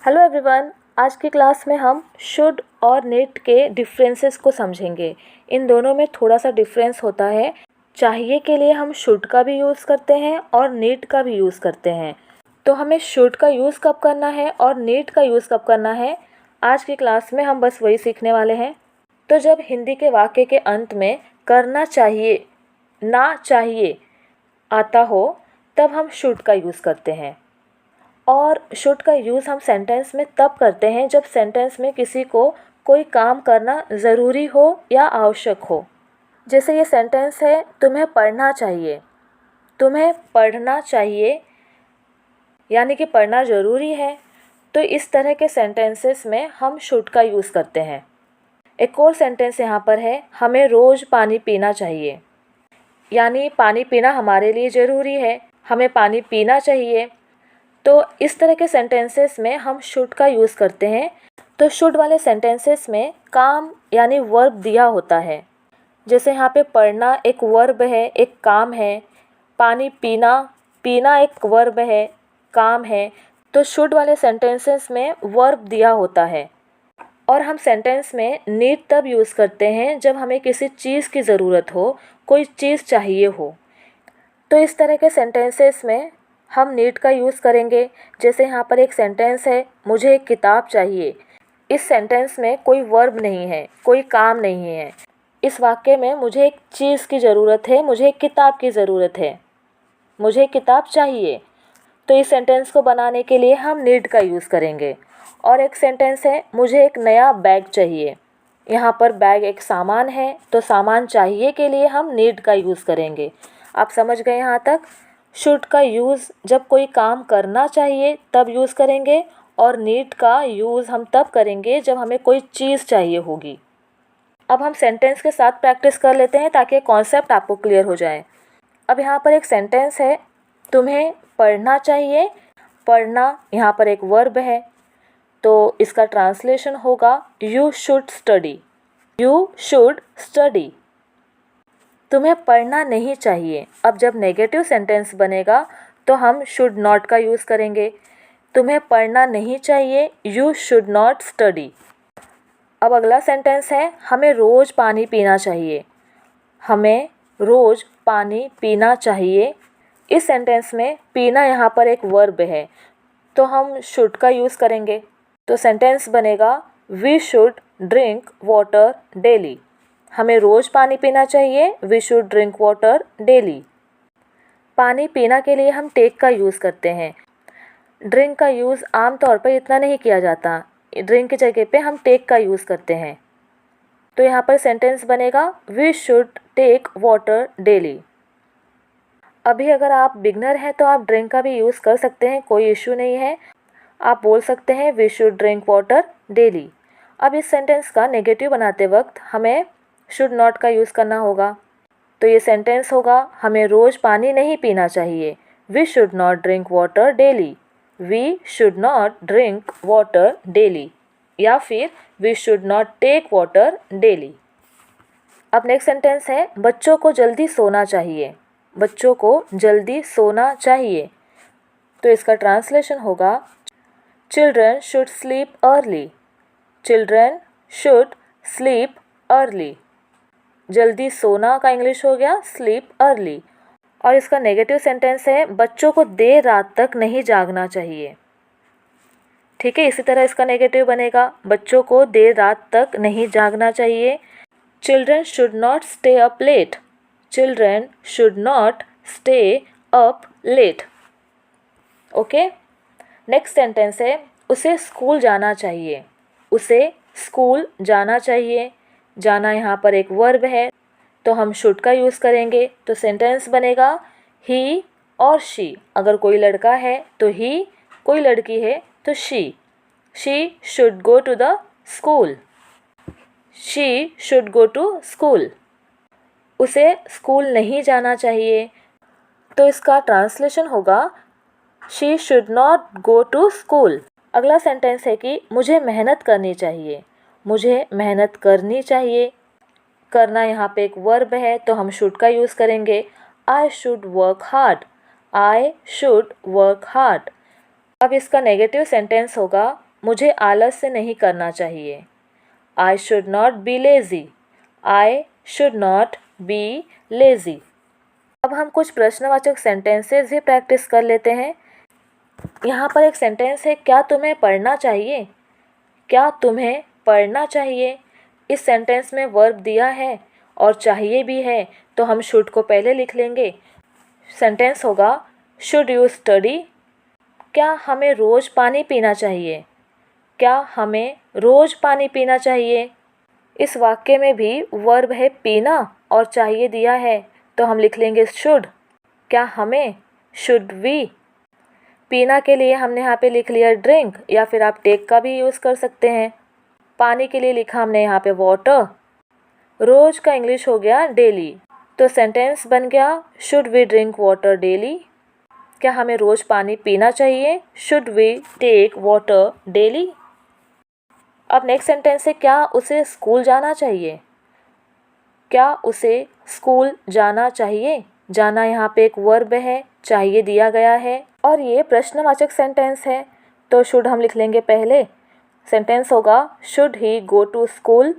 Hello everyone, आज की class में हम शुड और नीड के डिफरेंसेस को समझेंगे। इन दोनों में थोड़ा सा डिफरेंस होता है। चाहिए के लिए हम शुड का भी यूज़ करते हैं और नीड का भी यूज़ करते हैं। तो हमें शुड का यूज़ कब करना है और नीड का यूज़ कब करना है, आज की क्लास में हम बस वही सीखने वाले हैं। तो जब हिंदी के वाक्य के अंत में करना चाहिए, ना चाहिए आता हो, तब हम शुड का यूज़ करते हैं। और शुड का यूज़ हम सेंटेंस में तब करते हैं जब सेंटेंस में किसी को कोई काम करना ज़रूरी हो या आवश्यक हो। जैसे ये सेंटेंस है, तुम्हें पढ़ना चाहिए। तुम्हें पढ़ना चाहिए यानी कि पढ़ना ज़रूरी है। तो इस तरह के सेंटेंसेस में हम शुड का यूज़ करते हैं। एक और सेंटेंस यहाँ पर है, हमें रोज़ पानी पीना चाहिए। यानी पानी पीना हमारे लिए ज़रूरी है, हमें पानी पीना चाहिए। तो इस तरह के सेंटेंसेस में हम शुड का यूज़ करते हैं। तो शुड वाले सेंटेंसेस में काम यानी वर्ब दिया होता है। जैसे यहाँ पे पढ़ना एक वर्ब है, एक काम है। पानी पीना, पीना एक वर्ब है, काम है। तो शुड वाले सेंटेंसेस में वर्ब दिया होता है। और हम सेंटेंस में नीड तब यूज़ करते हैं जब हमें किसी चीज़ की ज़रूरत हो, कोई चीज़ चाहिए हो। तो इस तरह के सेंटेंसेस में हम नीड का यूज़ करेंगे। जैसे यहाँ पर एक सेंटेंस है, मुझे एक किताब चाहिए। इस सेंटेंस में कोई वर्ब नहीं है, कोई काम नहीं है। इस वाक्य में मुझे एक चीज़ की ज़रूरत है, मुझे एक किताब की ज़रूरत है, मुझे एक किताब चाहिए। तो इस सेंटेंस को बनाने के लिए हम नीड का यूज़ करेंगे। और एक सेंटेंस है, मुझे एक नया बैग चाहिए। यहाँ पर बैग एक सामान है, तो सामान चाहिए के लिए हम नीड का यूज़ करेंगे। आप समझ गए यहाँ तक? शुड का यूज़ जब कोई काम करना चाहिए तब यूज़ करेंगे, और नीड का यूज़ हम तब करेंगे जब हमें कोई चीज़ चाहिए होगी। अब हम सेंटेंस के साथ प्रैक्टिस कर लेते हैं ताकि कॉन्सेप्ट आपको क्लियर हो जाए। अब यहाँ पर एक सेंटेंस है, तुम्हें पढ़ना चाहिए। पढ़ना यहाँ पर एक वर्ब है, तो इसका ट्रांसलेशन होगा you should study. You should study. तुम्हें पढ़ना नहीं चाहिए। अब जब नेगेटिव सेंटेंस बनेगा तो हम शुड नॉट का यूज़ करेंगे। तुम्हें पढ़ना नहीं चाहिए, यू शुड नॉट स्टडी। अब अगला सेंटेंस है, हमें रोज़ पानी पीना चाहिए। हमें रोज़ पानी पीना चाहिए। इस सेंटेंस में पीना यहाँ पर एक वर्ब है, तो हम शुड का यूज़ करेंगे। तो सेंटेंस बनेगा we should drink water daily. हमें रोज़ पानी पीना चाहिए, we should drink water daily. पानी पीना के लिए हम टेक का यूज़ करते हैं। ड्रिंक का यूज़ आमतौर पर इतना नहीं किया जाता। ड्रिंक की जगह पे हम टेक का यूज़ करते हैं। तो यहाँ पर सेंटेंस बनेगा we should take water daily. अभी अगर आप बिगनर हैं तो आप ड्रिंक का भी यूज़ कर सकते हैं, कोई इशू नहीं है। आप बोल सकते हैं we should drink water daily. अब इस सेंटेंस का नेगेटिव बनाते वक्त हमें शुड नॉट का यूज़ करना होगा। तो ये सेंटेंस होगा, हमें रोज़ पानी नहीं पीना चाहिए। We should not drink water daily. We should not drink water daily. या फिर we should not take water daily. अब नेक्स्ट सेंटेंस है, बच्चों को जल्दी सोना चाहिए। बच्चों को जल्दी सोना चाहिए। तो इसका ट्रांसलेशन होगा children should sleep early. Children should sleep early. जल्दी सोना का इंग्लिश हो गया स्लीप अर्ली। और इसका नेगेटिव सेंटेंस है, बच्चों को देर रात तक नहीं जागना चाहिए। ठीक है, इसी तरह इसका नेगेटिव बनेगा, बच्चों को देर रात तक नहीं जागना चाहिए। Children should not stay up late. Children should not stay up late. Okay, next sentence है, उसे स्कूल जाना चाहिए। उसे स्कूल जाना चाहिए। जाना यहाँ पर एक वर्ब है, तो हम शुड का यूज़ करेंगे। तो सेंटेंस बनेगा ही और शी। अगर कोई लड़का है तो ही, कोई लड़की है तो she. She should go to the school. She should go to school. उसे स्कूल नहीं जाना चाहिए, तो इसका ट्रांसलेशन होगा she should not go to school. अगला सेंटेंस है कि मुझे मेहनत करनी चाहिए। मुझे मेहनत करनी चाहिए। करना यहाँ पे एक वर्ब है, तो हम शुड का यूज़ करेंगे। I should work hard. I should work hard. अब इसका नेगेटिव सेंटेंस होगा, मुझे आलस्य नहीं करना चाहिए। I should not be lazy. I should not be lazy. अब हम कुछ प्रश्नवाचक सेंटेंसेस भी प्रैक्टिस कर लेते हैं। यहाँ पर एक सेंटेंस है, क्या तुम्हें पढ़ना चाहिए? क्या तुम्हें पढ़ना चाहिए? इस सेंटेंस में वर्ब दिया है और चाहिए भी है, तो हम शुड को पहले लिख लेंगे। सेंटेंस होगा शुड यू स्टडी। क्या हमें रोज़ पानी पीना चाहिए? क्या हमें रोज़ पानी पीना चाहिए? इस वाक्य में भी वर्ब है पीना और चाहिए दिया है, तो हम लिख लेंगे शुड। क्या हमें, शुड वी। पीना के लिए हमने यहाँ पे लिख लिया ड्रिंक, या फिर आप टेक का भी यूज़ कर सकते हैं। पानी के लिए लिखा हमने यहाँ पे वाटर। रोज़ का इंग्लिश हो गया डेली, तो सेंटेंस बन गया should we drink water daily. क्या हमें रोज़ पानी पीना चाहिए? Should we take water daily. अब नेक्स्ट सेंटेंस है, क्या उसे स्कूल जाना चाहिए? क्या उसे स्कूल जाना चाहिए? जाना यहाँ पे एक वर्ब है, चाहिए दिया गया है और ये प्रश्नवाचक सेंटेंस है, तो शुड हम लिख लेंगे पहले। सेंटेंस होगा should he go to school.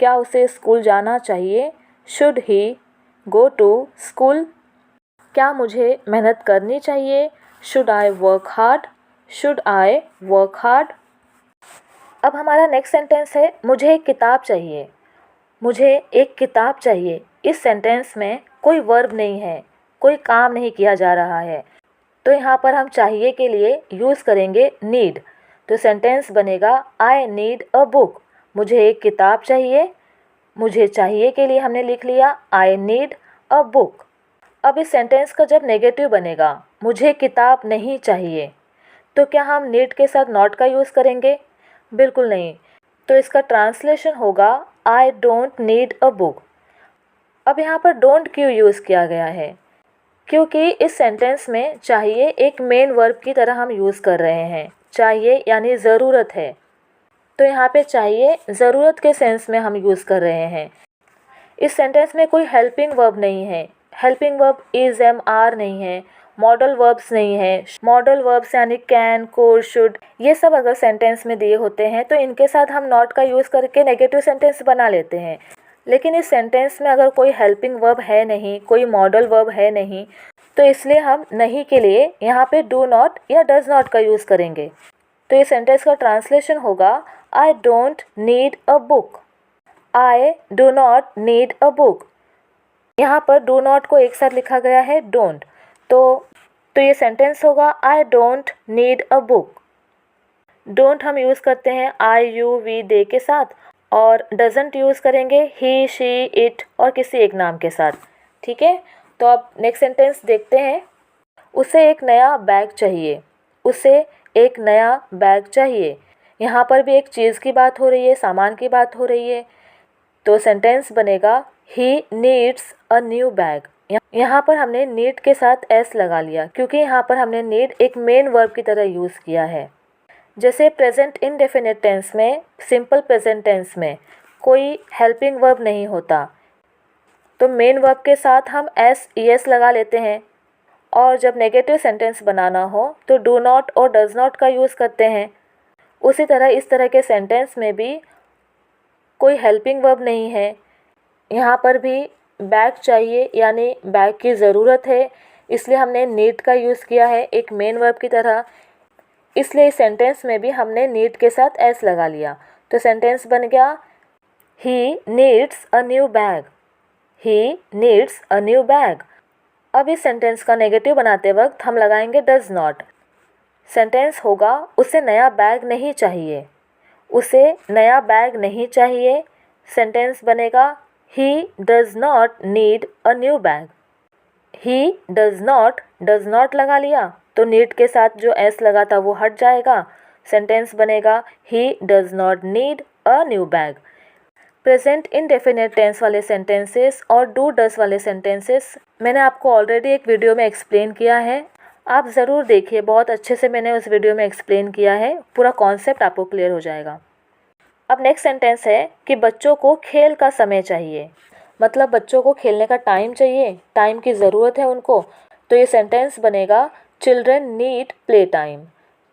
क्या उसे स्कूल जाना चाहिए? Should he go to school. क्या मुझे मेहनत करनी चाहिए? Should I work hard. Should I work hard. अब हमारा नेक्स्ट सेंटेंस है, मुझे एक किताब चाहिए। मुझे एक किताब चाहिए। इस सेंटेंस में कोई वर्ब नहीं है, कोई काम नहीं किया जा रहा है, तो यहाँ पर हम चाहिए के लिए यूज़ करेंगे नीड। तो सेंटेंस बनेगा आई नीड अ बुक। मुझे एक किताब चाहिए। मुझे चाहिए के लिए हमने लिख लिया आई नीड अ बुक। अब इस सेंटेंस का जब नेगेटिव बनेगा, मुझे किताब नहीं चाहिए, तो क्या हम नीड के साथ नॉट का यूज़ करेंगे? बिल्कुल नहीं। तो इसका ट्रांसलेशन होगा I don't need a book. अब यहाँ पर डोंट क्यों यूज़ किया गया है? क्योंकि इस सेंटेंस में चाहिए एक मेन वर्ब की तरह हम यूज़ कर रहे हैं। चाहिए यानी ज़रूरत है, तो यहाँ पे चाहिए ज़रूरत के सेंस में हम यूज़ कर रहे हैं। इस सेंटेंस में कोई हेल्पिंग वर्ब नहीं है। Helping verb is, am, are नहीं है। मॉडल वर्ब्स नहीं है। मॉडल वर्ब्स यानी कैन, कोड, शुड, ये सब अगर सेंटेंस में दिए होते हैं तो इनके साथ हम नॉट का यूज़ करके नेगेटिव सेंटेंस बना लेते हैं। लेकिन इस सेंटेंस में अगर कोई हेल्पिंग वर्ब है नहीं, कोई मॉडल वर्ब है नहीं, तो इसलिए हम नहीं के लिए यहाँ पे डू नॉट या डज नॉट का यूज़ करेंगे। तो ये सेंटेंस का ट्रांसलेशन होगा I don't need a book. I do not need a book. यहाँ पर डू नॉट को एक साथ लिखा गया है डोंट, तो ये सेंटेंस होगा I don't need a book. Don't हम यूज़ करते हैं आई, यू, वी, दे के साथ, और डजंट यूज़ करेंगे ही, शी, इट और किसी एक नाम के साथ। ठीक है, तो अब नेक्स्ट सेंटेंस देखते हैं। उसे एक नया बैग चाहिए। उसे एक नया बैग चाहिए। यहाँ पर भी एक चीज़ की बात हो रही है, सामान की बात हो रही है, तो सेंटेंस बनेगा he needs a new bag. यहाँ पर हमने नीड के साथ एस लगा लिया, क्योंकि यहाँ पर हमने नीड एक मेन वर्ब की तरह यूज़ किया है। जैसे प्रेजेंट इनडेफिनिट टेंस में, सिंपल प्रेजेंट टेंस में कोई हेल्पिंग वर्ब नहीं होता, तो मेन वर्ब के साथ हम एस, ई एस लगा लेते हैं। और जब नेगेटिव सेंटेंस बनाना हो तो डू नॉट और डज नॉट का यूज़ करते हैं। उसी तरह इस तरह के सेंटेंस में भी कोई हेल्पिंग वर्ब नहीं है। यहाँ पर भी बैग चाहिए यानी बैग की ज़रूरत है, इसलिए हमने नीड का यूज़ किया है एक मेन वर्ब की तरह। इसलिए इस सेंटेंस में भी हमने नीड के साथ एस लगा लिया, तो सेंटेंस बन गया he needs a new bag. He needs a new bag. अब इस सेंटेंस का नेगेटिव बनाते वक्त हम लगाएंगे डज नॉट। सेंटेंस होगा उसे नया बैग नहीं चाहिए। उसे नया बैग नहीं चाहिए। सेंटेंस बनेगा he does not need a new bag. He does not लगा लिया, तो नीड के साथ जो एस लगा था वो हट जाएगा। सेंटेंस बनेगा he does not need a new bag. Present indefinite tense वाले सेंटेंसेस और डू डज वाले सेंटेंसेस मैंने आपको ऑलरेडी एक वीडियो में एक्सप्लेन किया है, आप ज़रूर देखिए। बहुत अच्छे से मैंने उस वीडियो में एक्सप्लेन किया है, पूरा कॉन्सेप्ट आपको क्लियर हो जाएगा। अब नेक्स्ट सेंटेंस है कि बच्चों को खेल का समय चाहिए। मतलब बच्चों को खेलने का टाइम चाहिए, टाइम की ज़रूरत है उनको, तो ये सेंटेंस बनेगा children need play time.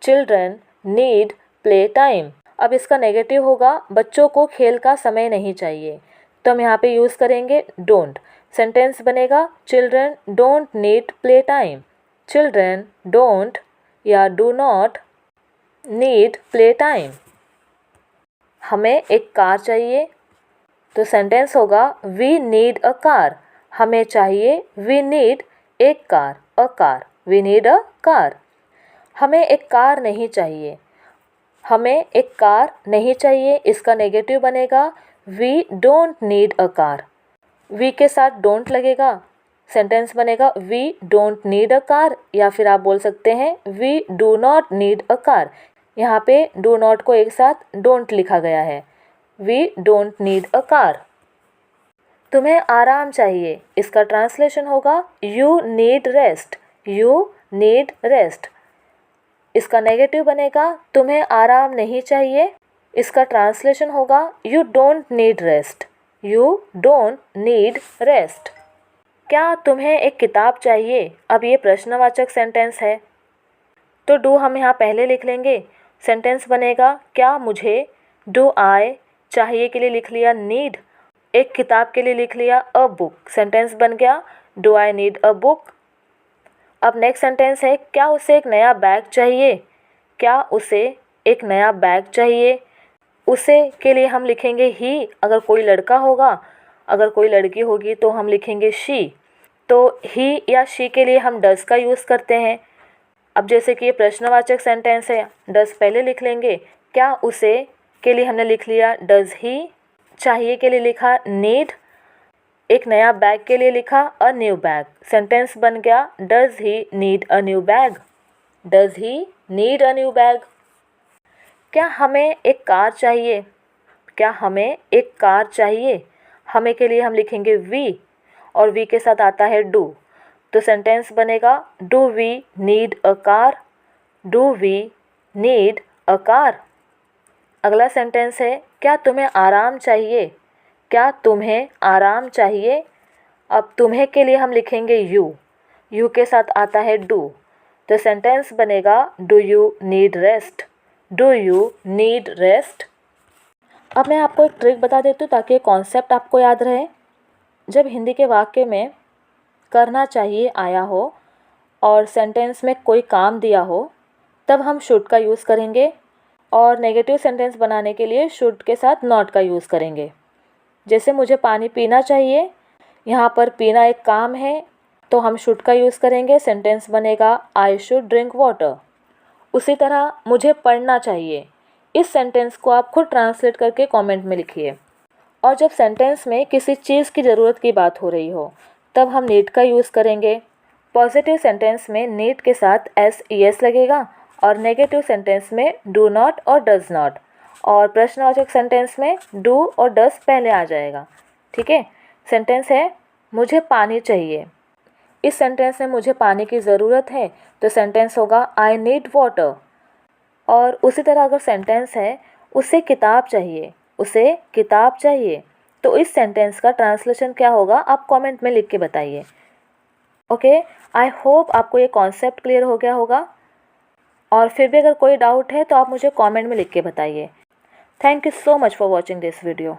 Children need play time. अब इसका नेगेटिव होगा बच्चों को खेल का समय नहीं चाहिए, तो हम यहाँ पे यूज़ करेंगे डोंट। सेंटेंस बनेगा children don't need play time. Children don't या do not need play time. हमें एक कार चाहिए, तो सेंटेंस होगा वी नीड अ कार। हमें चाहिए, वी नीड एक car, a car, we need a car. हमें एक कार नहीं चाहिए, हमें एक कार नहीं चाहिए, इसका नेगेटिव बनेगा we don't need a car. We के साथ डोंट लगेगा, सेंटेंस बनेगा we don't need a car, या फिर आप बोल सकते हैं we do not need a car. यहाँ पे डू नॉट को एक साथ डोंट लिखा गया है। We don't need a car. तुम्हें आराम चाहिए, इसका ट्रांसलेशन होगा you need rest. You need rest. इसका नेगेटिव बनेगा तुम्हें आराम नहीं चाहिए, इसका ट्रांसलेशन होगा you don't need rest. You don't need rest. क्या तुम्हें एक किताब चाहिए? अब ये प्रश्नवाचक सेंटेंस है, तो डू हम यहाँ पहले लिख लेंगे। सेंटेंस बनेगा क्या मुझे, डू आई, चाहिए के लिए लिख लिया नीड, एक किताब के लिए लिख लिया अ बुक। सेंटेंस बन गया do I need a book. अब नेक्स्ट सेंटेंस है क्या उसे एक नया बैग चाहिए? क्या उसे एक नया बैग चाहिए? उसे के लिए हम लिखेंगे ही, अगर कोई लड़का होगा, अगर कोई लड़की होगी तो हम लिखेंगे शी। तो ही या शी के लिए हम डज का यूज़ करते हैं। अब जैसे कि ये प्रश्नवाचक सेंटेंस है, डज पहले लिख लेंगे। क्या उसे के लिए हमने लिख लिया डज ही, चाहिए के लिए लिखा नीड, एक नया बैग के लिए लिखा अ न्यू बैग। सेंटेंस बन गया does he need a new bag. Does he need a new bag. क्या हमें एक कार चाहिए? क्या हमें एक कार चाहिए? हमें के लिए हम लिखेंगे वी, और वी के साथ आता है डू, तो सेंटेंस बनेगा do we need a car. Do we need a car. अगला सेंटेंस है क्या तुम्हें आराम चाहिए? क्या तुम्हें आराम चाहिए? अब तुम्हें के लिए हम लिखेंगे यू, यू के साथ आता है डू, तो सेंटेंस बनेगा do you need rest. Do you need rest. अब मैं आपको एक ट्रिक बता देती हूँ ताकि कॉन्सेप्ट आपको याद रहे। जब हिंदी के वाक्य में करना चाहिए आया हो और सेंटेंस में कोई काम दिया हो, तब हम शुड का यूज़ करेंगे, और नेगेटिव सेंटेंस बनाने के लिए शुड के साथ नॉट का यूज़ करेंगे। जैसे मुझे पानी पीना चाहिए, यहाँ पर पीना एक काम है, तो हम शुड का यूज़ करेंगे, सेंटेंस बनेगा आई शुड ड्रिंक वाटर। उसी तरह मुझे पढ़ना चाहिए, इस सेंटेंस को आप खुद ट्रांसलेट करके कमेंट में लिखिए। और जब सेंटेंस में किसी चीज़ की ज़रूरत की बात हो रही हो, तब हम नीड का यूज़ करेंगे। पॉजिटिव सेंटेंस में नीड के साथ एस ई एस लगेगा, और नेगेटिव सेंटेंस में डू नॉट और डज नॉट, और प्रश्नवाचक सेंटेंस में डू और डज पहले आ जाएगा। ठीक है। सेंटेंस है मुझे पानी चाहिए, इस सेंटेंस में मुझे पानी की ज़रूरत है, तो सेंटेंस होगा आई नीड वाटर। और उसी तरह अगर सेंटेंस है उसे किताब चाहिए, उसे किताब चाहिए, तो इस सेंटेंस का ट्रांसलेशन क्या होगा आप कमेंट में लिख के बताइए। ओके, आई होप आपको ये कॉन्सेप्ट क्लियर हो गया होगा, और फिर भी अगर कोई डाउट है तो आप मुझे कमेंट में लिख के बताइए। Thank you so much for watching this video.